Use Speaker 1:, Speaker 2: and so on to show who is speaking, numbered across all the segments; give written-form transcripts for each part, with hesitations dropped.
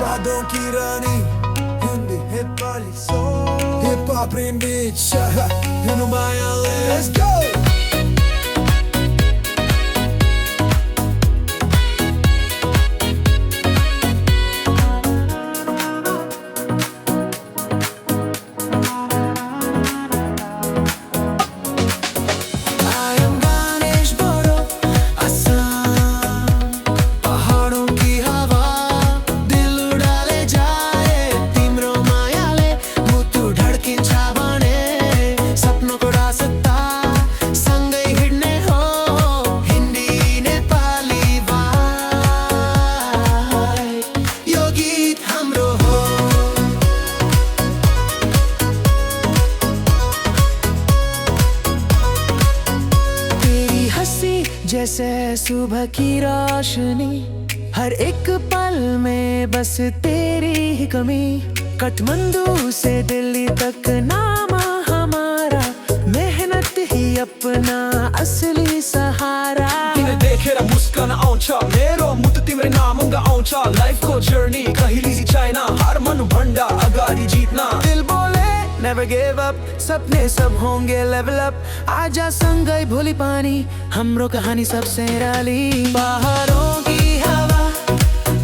Speaker 1: बादों की रानी Hindi Nepali hip hop remix हिनुमाया लेट्स गो जैसे सुबह की रोशनी हर एक पल में बस तेरी ही कमी काठमांडू से दिल्ली तक नामा हमारा मेहनत ही अपना असली सहारा देखेर मुस्कान आउँछ मेरो मुटु तिम्रो नामगा आउँछ लाइफको जर्नी कहिले छैन हार मन भन्दा अगाडि जित्न दिल बोले never give up सपने सब होंगे level up आजा सँगै भोलि पानी हाम्रो कहानी सबसे निराली पहाडों की हवा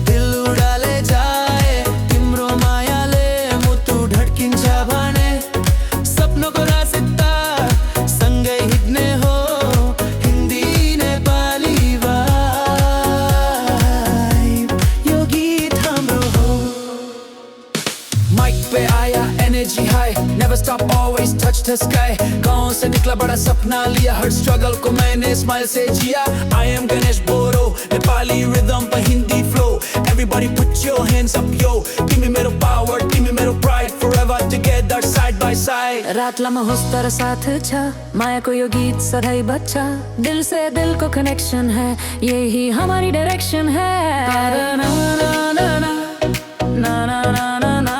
Speaker 1: दिल उडाले जाए तिम्रो मायाले मुटु धड्किन्छ भने सपनाको रास्ता सँगै हिँड्ने हो हिन्दी नेपाली vibe यो गीत हाम्रो हो माइक पे आया energy high never stop always touch the sky गाँव से निकला बड़ा सपना लिया हर स्ट्रगल को मैंने स्माइल से जिया I am Ganesh Boro Nepali rhythm पर Hindi flow everybody put your hands up yo give me मेरो power give me मेरो pride forever together side by side रात लामा होस् तर साथ छ मायाको यो गीत सधैँ बच्छ दिल से दिल को कनेक्शन है यही हमारी डायरेक्शन है ना ना ना ना ना ना ना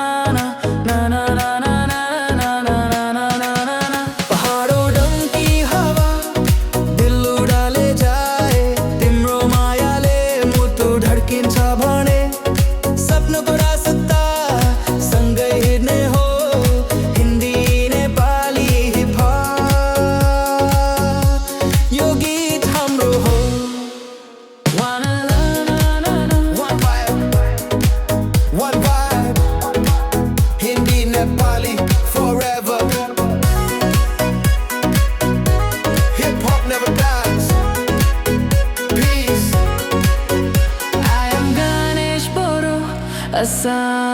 Speaker 1: Assam